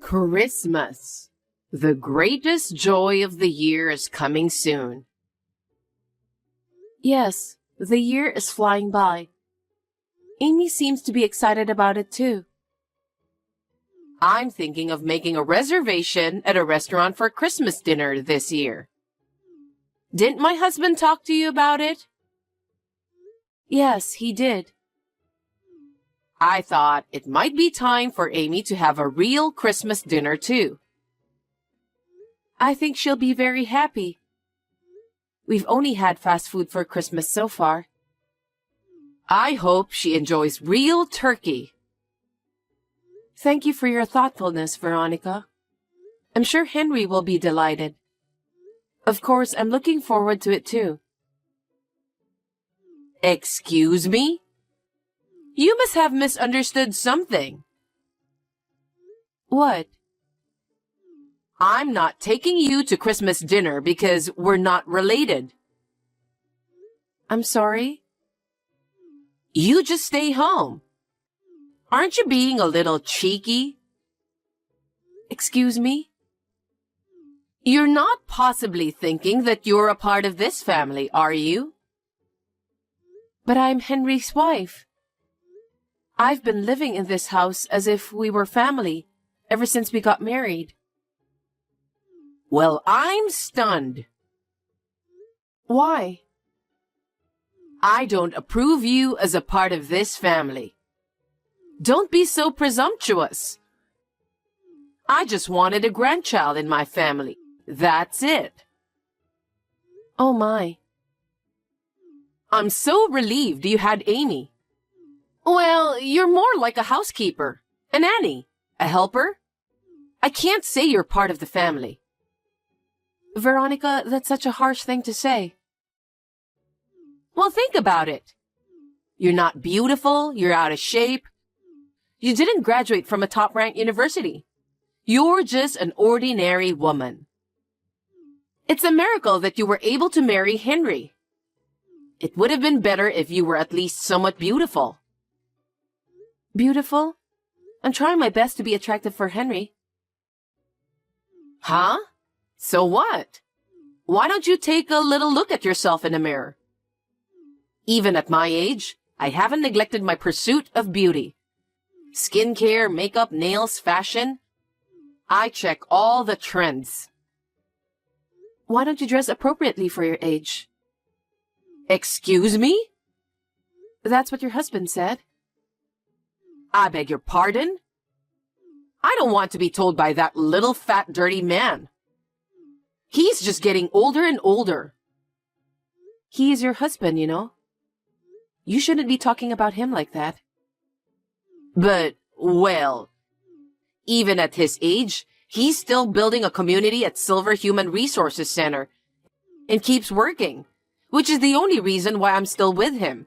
Christmas. The greatest joy of the year is coming soon. Yes, the year is flying by. Amy seems to be excited about it too. I'm thinking of making a reservation at a restaurant for Christmas dinner this year. Didn't my husband talk to you about it? Yes, he did. I thought it might be time for Amy to have a real Christmas dinner too. I think she'll be very happy. We've only had fast food for Christmas so far. I hope she enjoys real turkey. Thank you for your thoughtfulness, Veronica. I'm sure Henry will be delighted. Of course, I'm looking forward to it too. Excuse me? You must have misunderstood something. What? I'm not taking you to Christmas dinner because we're not related. I'm sorry? You just stay home. Aren't you being a little cheeky? Excuse me? You're not possibly thinking that you're a part of this family, are you? But I'm Henry's wife. I've been living in this house as if we were family ever since we got married. Well, I'm stunned. Why? I don't approve you as a part of this family. Don't be so presumptuous. I just wanted a grandchild in my family. That's it. Oh my. I'm so relieved you had Amy. Well, you're more like a housekeeper, a nanny, a helper. I can't say you're part of the family. Veronica, that's such a harsh thing to say. Well, think about it. You're not beautiful, you're out of shape. You didn't graduate from a top-ranked university. You're just an ordinary woman. It's a miracle that you were able to marry Henry. It would have been better if you were at least somewhat beautiful. Beautiful? I'm trying my best to be attractive for Henry. Huh? So what? Why don't you take a little look at yourself in the mirror? Even at my age, I haven't neglected my pursuit of beauty. Skincare, makeup, nails, fashion. I check all the trends. Why don't you dress appropriately for your age? Excuse me? That's what your husband said. I beg your pardon? I don't want to be told by that little fat dirty man. He's just getting older and older. He is your husband, you know. You shouldn't be talking about him like that. But, well, even at his age, he's still building a community at Silver Human Resources Center and keeps working, which is the only reason why I'm still with him.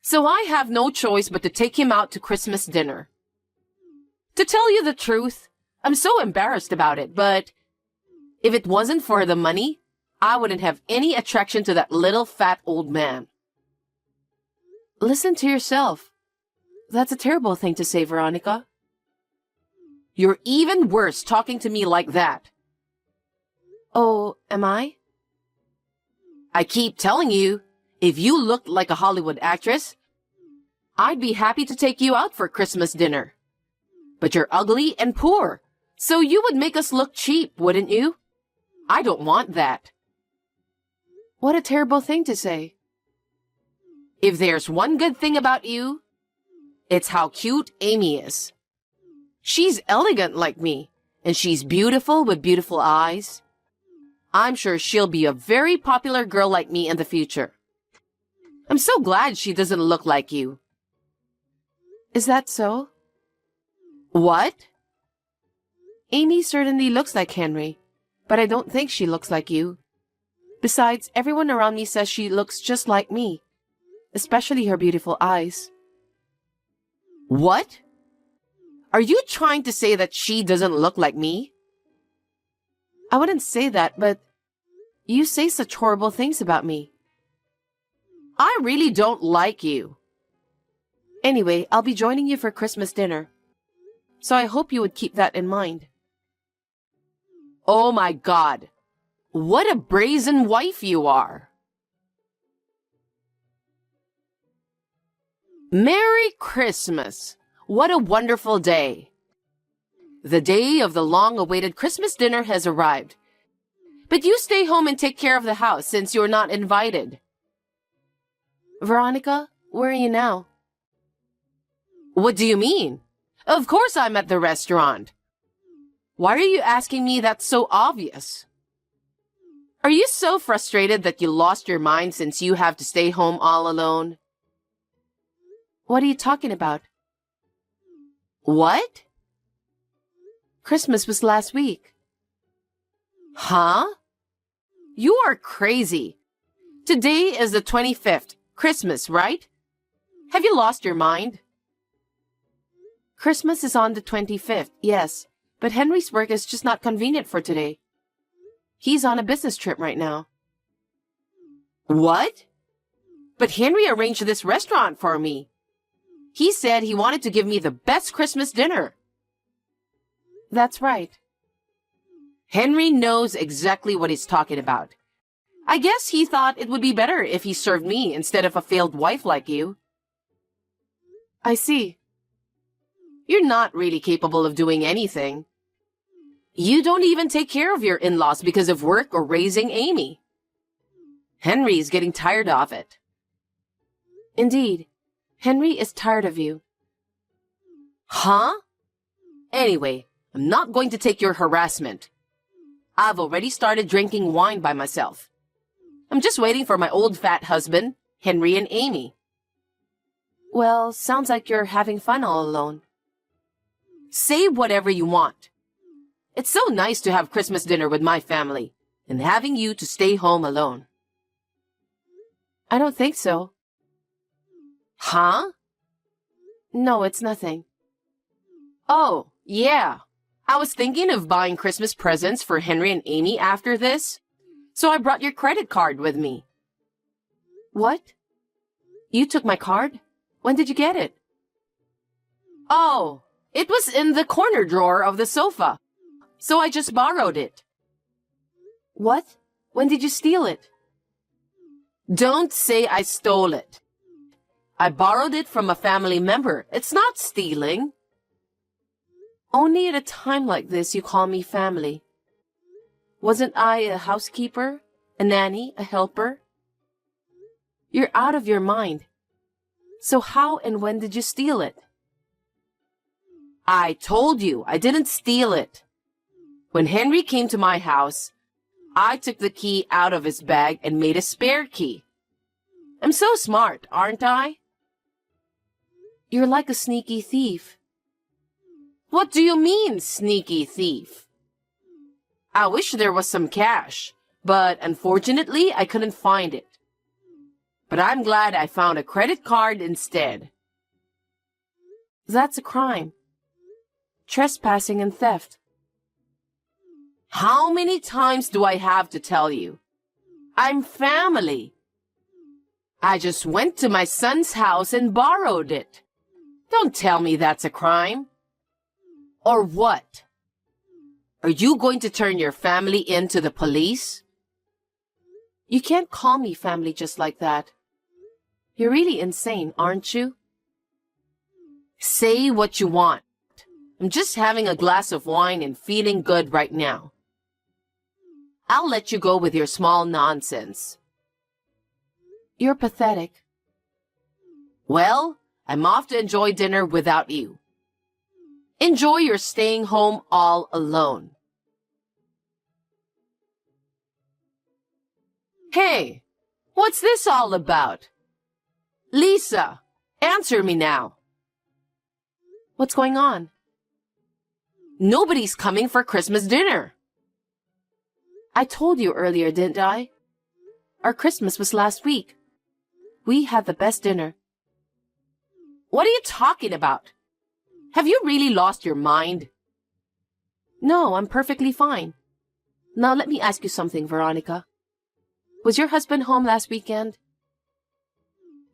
So I have no choice but to take him out to Christmas dinner. To tell you the truth, I'm so embarrassed about it, but if it wasn't for the money, I wouldn't have any attraction to that little fat old man. Listen to yourself. That's a terrible thing to say, Veronica. You're even worse talking to me like that. Oh, am I? I keep telling you, if you looked like a Hollywood actress, I'd be happy to take you out for Christmas dinner. But you're ugly and poor, so you would make us look cheap, wouldn't you? I don't want that. What a terrible thing to say. If there's one good thing about you, it's how cute Amy is. She's elegant like me, and she's beautiful with beautiful eyes. I'm sure she'll be a very popular girl like me in the future. I'm so glad she doesn't look like you. Is that so? What? Amy certainly looks like Henry, but I don't think she looks like you. Besides, everyone around me says she looks just like me, especially her beautiful eyes. What? Are you trying to say that she doesn't look like me? I wouldn't say that, but you say such horrible things about me. I really don't like you. Anyway, I'll be joining you for Christmas dinner. So I hope you would keep that in mind. Oh my God! What a brazen wife you are! Merry Christmas! What a wonderful day! The day of the long-awaited Christmas dinner has arrived. But you stay home and take care of the house since you're not invited. Veronica, where are you now? What do you mean? Of course I'm at the restaurant. Why are you asking me? That's so obvious. Are you so frustrated that you lost your mind since you have to stay home all alone? What are you talking about? What? Christmas was last week. Huh? You are crazy. Today is the 25th, Christmas, right? Have you lost your mind? Christmas is on the 25th, yes, but Henry's work is just not convenient for today. He's on a business trip right now. What? But Henry arranged this restaurant for me. He said he wanted to give me the best Christmas dinner. That's right. Henry knows exactly what he's talking about. I guess he thought it would be better if he served me instead of a failed wife like you. I see. You're not really capable of doing anything. You don't even take care of your in-laws because of work or raising Amy. Henry's getting tired of it. Indeed, Henry is tired of you. Huh? Anyway, I'm not going to take your harassment. I've already started drinking wine by myself. I'm just waiting for my old fat husband, Henry and Amy. Well, sounds like you're having fun all alone. Say whatever you want. It's so nice to have Christmas dinner with my family and having you to stay home alone. I don't think so. Huh? No, it's nothing. Oh, yeah. I was thinking of buying Christmas presents for Henry and Amy after this, so I brought your credit card with me. What? You took my card? When did you get it? Oh, it was in the corner drawer of the sofa, so I just borrowed it. What? When did you steal it? Don't say I stole it. I borrowed it from a family member. It's not stealing. Only at a time like this you call me family. Wasn't I a housekeeper, a nanny, a helper? You're out of your mind. So how and when did you steal it? I told you I didn't steal it. When Henry came to my house, I took the key out of his bag and made a spare key. I'm so smart, aren't I? You're like a sneaky thief. What do you mean, sneaky thief? I wish there was some cash, but unfortunately I couldn't find it. But I'm glad I found a credit card instead. That's a crime. Trespassing and theft. How many times do I have to tell you? I'm family. I just went to my son's house and borrowed it. Don't tell me that's a crime. Or what? Are you going to turn your family into the police? You can't call me family just like that. You're really insane, aren't you? Say what you want. I'm just having a glass of wine and feeling good right now. I'll let you go with your small nonsense. You're pathetic. Well, I'm off to enjoy dinner without you. Enjoy your staying home all alone. Hey, what's this all about? Lisa, answer me now. What's going on? Nobody's coming for Christmas dinner. I told you earlier, didn't I? Our Christmas was last week. We had the best dinner. What are you talking about? Have you really lost your mind? No, I'm perfectly fine. Now let me ask you something, Veronica. Was your husband home last weekend?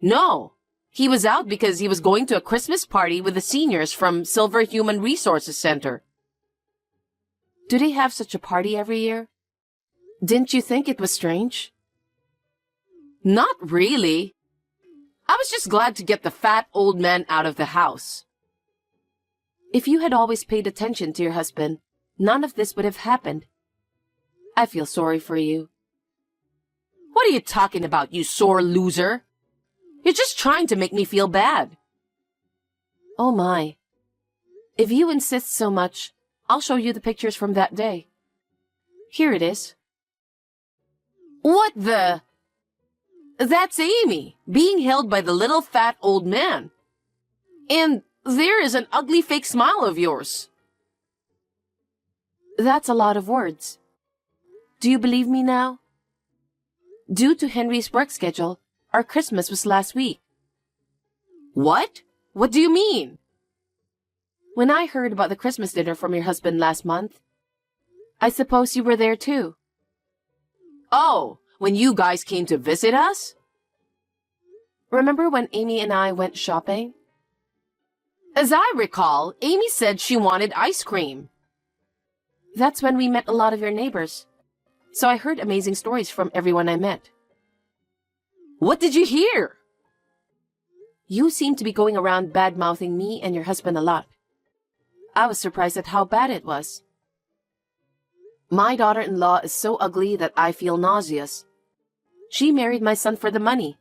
No, He was out because he was going to a Christmas party with the seniors from Silver Human Resources Center. Do they have such a party every year? Didn't you think it was strange? Not really. I was just glad to get the fat old man out of the house. If you had always paid attention to your husband, none of this would have happened. I feel sorry for you. What are you talking about, you sore loser? You're just trying to make me feel bad. Oh my. If you insist so much, I'll show you the pictures from that day. Here it is. What the? That's Amy, being held by the little fat old man. And there is an ugly fake smile of yours. That's a lot of words. Do you believe me now? Due to Henry's work schedule, our Christmas was last week. What? What do you mean? When I heard about the Christmas dinner from your husband last month, I suppose you were there too. Oh, when you guys came to visit us? Remember when Amy and I went shopping? As I recall, Amy said she wanted ice cream. That's when we met a lot of your neighbors. So I heard amazing stories from everyone I met. What did you hear? You seem to be going around bad-mouthing me and your husband a lot. I was surprised at how bad it was. My daughter-in-law is so ugly that I feel nauseous. She married my son for the money.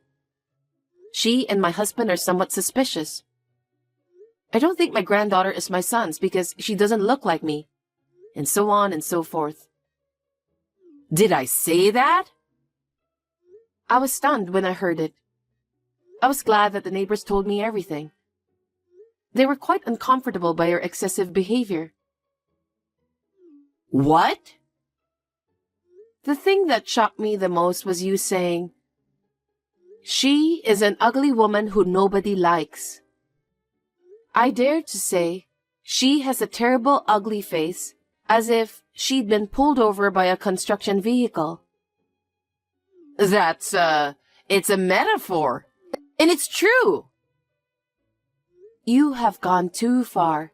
She and my husband are somewhat suspicious. I don't think my granddaughter is my son's because she doesn't look like me, and so on and so forth. Did I say that? I was stunned when I heard it. I was glad that the neighbors told me everything. They were quite uncomfortable by your excessive behavior. What? The thing that shocked me the most was you saying, "She is an ugly woman who nobody likes." I dared to say, "She has a terrible ugly face," as if she'd been pulled over by a construction vehicle. It's a metaphor. And it's true. You have gone too far.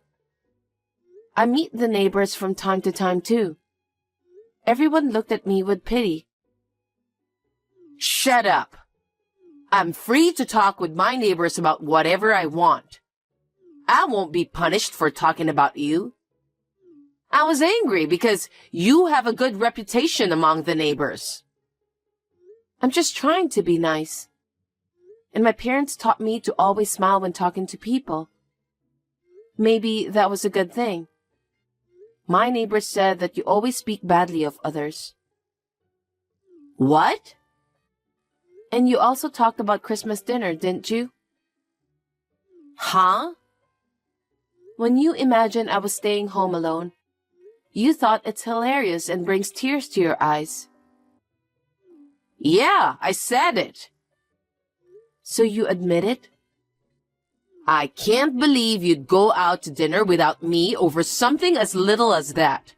I meet the neighbors from time to time too. Everyone looked at me with pity. Shut up. I'm free to talk with my neighbors about whatever I want. I won't be punished for talking about you. I was angry because you have a good reputation among the neighbors. I'm just trying to be nice. And my parents taught me to always smile when talking to people. Maybe that was a good thing. My neighbors said that you always speak badly of others. What? And you also talked about Christmas dinner, didn't you? Huh? When you imagine I was staying home alone, you thought it's hilarious and brings tears to your eyes. Yeah, I said it. So you admit it? I can't believe you'd go out to dinner without me over something as little as that.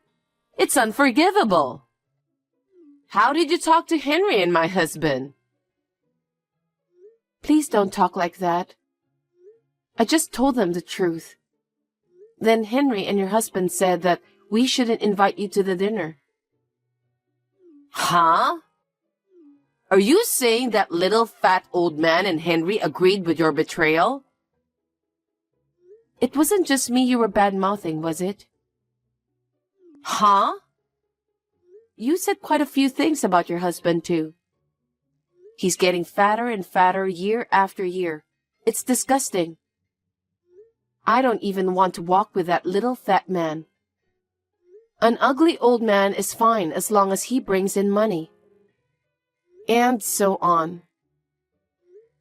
It's unforgivable. How did you talk to Henry and my husband? Please don't talk like that. I just told them the truth. Then Henry and your husband said that we shouldn't invite you to the dinner. Huh? Are you saying that little fat old man and Henry agreed with your betrayal? It wasn't just me you were bad-mouthing, was it? Huh? You said quite a few things about your husband, too. He's getting fatter and fatter year after year. It's disgusting. I don't even want to walk with that little fat man. An ugly old man is fine as long as he brings in money. And so on.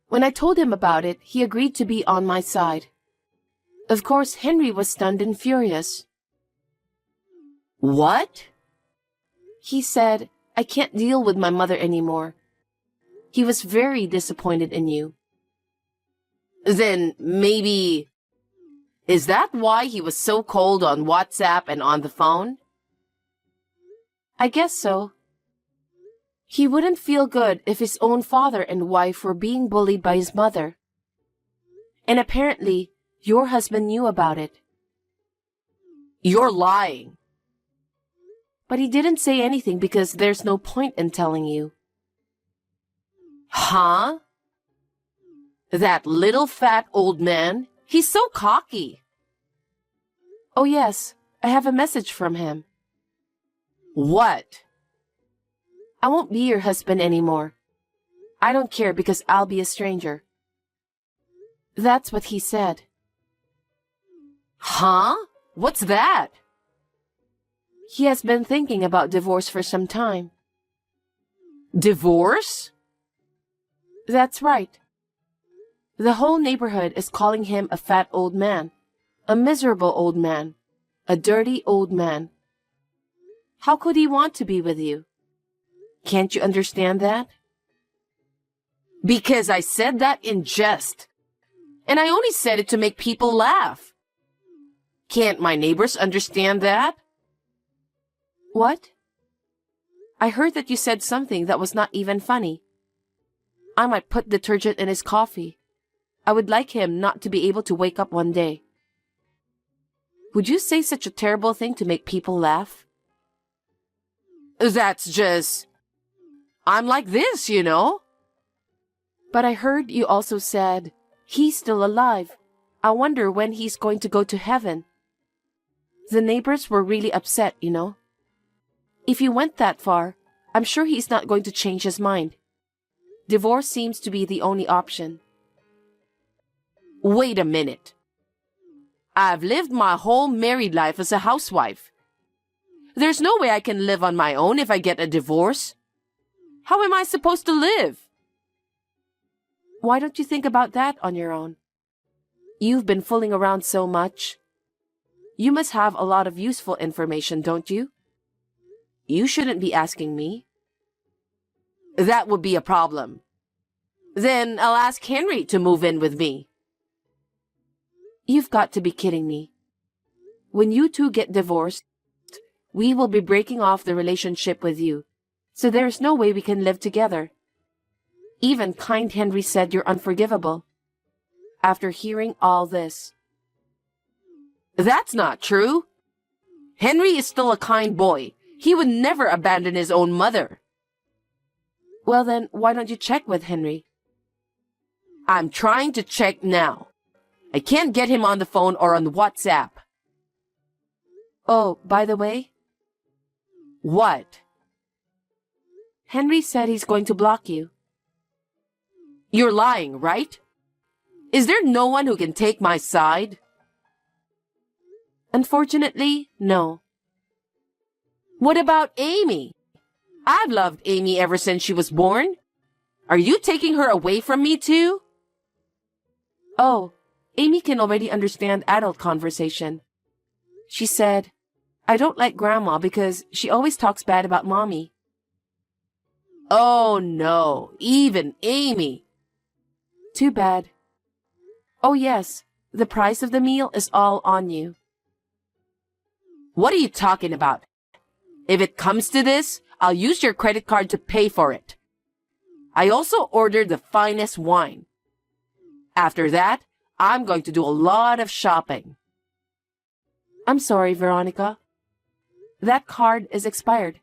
When I told him about it, he agreed to be on my side. Of course, Henry was stunned and furious. What? He said, I can't deal with my mother anymore. He was very disappointed in you. Then maybe... Is that why he was so cold on WhatsApp and on the phone? I guess so. He wouldn't feel good if his own father and wife were being bullied by his mother. And apparently, your husband knew about it. You're lying. But he didn't say anything because there's no point in telling you. Huh? That little fat old man? He's so cocky. Oh yes, I have a message from him. What? I won't be your husband anymore. I don't care because I'll be a stranger. That's what he said. Huh? What's that? He has been thinking about divorce for some time. Divorce? That's right. The whole neighborhood is calling him a fat old man, a miserable old man, a dirty old man. How could he want to be with you? Can't you understand that? Because I said that in jest. And I only said it to make people laugh. Can't my neighbors understand that? What? I heard that you said something that was not even funny. I might put detergent in his coffee. I would like him not to be able to wake up one day. Would you say such a terrible thing to make people laugh? That's just... I'm like this, you know. But I heard you also said, he's still alive. I wonder when he's going to go to heaven. The neighbors were really upset, you know. If you went that far, I'm sure he's not going to change his mind. Divorce seems to be the only option. Wait a minute. I've lived my whole married life as a housewife. There's no way I can live on my own if I get a divorce. How am I supposed to live? Why don't you think about that on your own? You've been fooling around so much. You must have a lot of useful information, don't you? You shouldn't be asking me. That would be a problem. Then I'll ask Henry to move in with me. You've got to be kidding me. When you two get divorced, we will be breaking off the relationship with you, so there's no way we can live together. Even kind Henry said you're unforgivable. After hearing all this. That's not true. Henry is still a kind boy. He would never abandon his own mother. Well then, why don't you check with Henry? I'm trying to check now. I can't get him on the phone or on WhatsApp. Oh, by the way? What? Henry said he's going to block you. You're lying, right? Is there no one who can take my side? Unfortunately, no. What about Amy? I've loved Amy ever since she was born. Are you taking her away from me too? Oh, Amy can already understand adult conversation. She said, I don't like Grandma because she always talks bad about Mommy. Oh no, even Amy. Too bad. Oh yes, the price of the meal is all on you. What are you talking about? If it comes to this, I'll use your credit card to pay for it. I also ordered the finest wine. After that, I'm going to do a lot of shopping. I'm sorry, Veronica. That card is expired.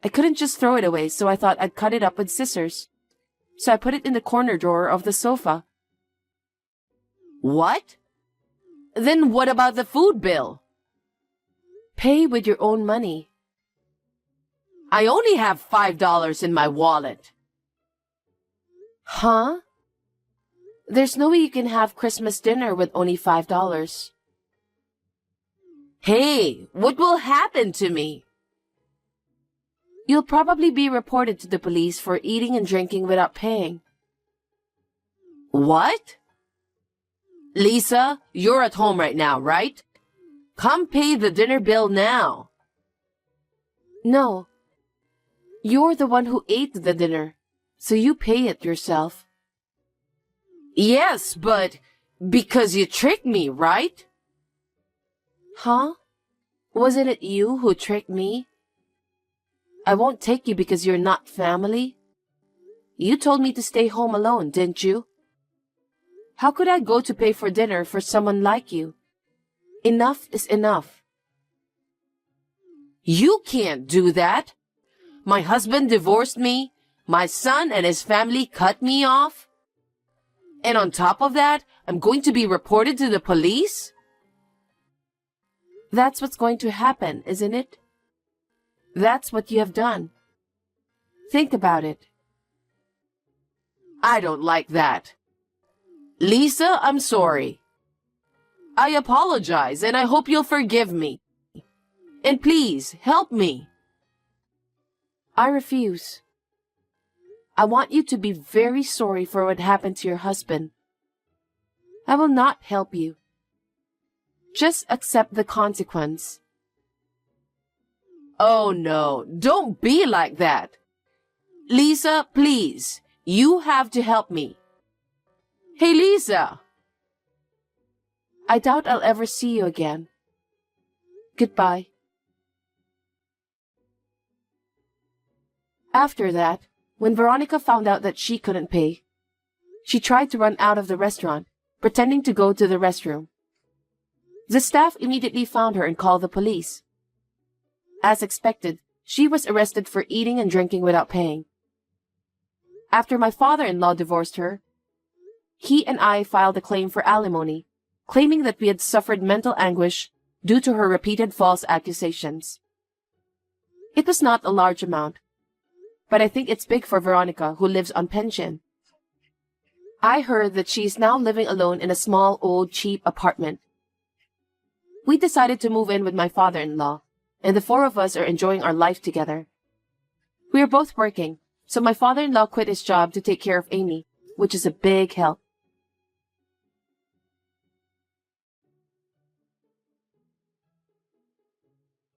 I couldn't just throw it away, so I thought I'd cut it up with scissors. So I put it in the corner drawer of the sofa. What? Then what about the food bill? Pay with your own money. I only have $5 in my wallet. Huh? There's no way you can have Christmas dinner with only $5. Hey, what will happen to me? You'll probably be reported to the police for eating and drinking without paying. What? Lisa, you're at home right now, right? Come pay the dinner bill now. No. You're the one who ate the dinner, so you pay it yourself. Yes, but because you tricked me, right? Huh? Wasn't it you who tricked me? I won't take you because you're not family. You told me to stay home alone, didn't you? How could I go to pay for dinner for someone like you? Enough is enough. You can't do that. My husband divorced me. My son and his family cut me off. And on top of that, I'm going to be reported to the police? That's what's going to happen, isn't it? That's what you have done. Think about it. I don't like that. Lisa, I'm sorry. I apologize and I hope you'll forgive me. And please, help me. I refuse. I want you to be very sorry for what happened to your husband. I will not help you. Just accept the consequence. Oh no, don't be like that. Lisa, please, you have to help me. Hey, Lisa. I doubt I'll ever see you again. Goodbye. After that, when Veronica found out that she couldn't pay, she tried to run out of the restaurant, pretending to go to the restroom. The staff immediately found her and called the police. As expected, she was arrested for eating and drinking without paying. After my father-in-law divorced her, he and I filed a claim for alimony, claiming that we had suffered mental anguish due to her repeated false accusations. It was not a large amount, but I think it's big for Veronica, who lives on pension. I heard that she is now living alone in a small, old, cheap apartment. We decided to move in with my father-in-law, and the four of us are enjoying our life together. We are both working, so my father-in-law quit his job to take care of Amy, which is a big help.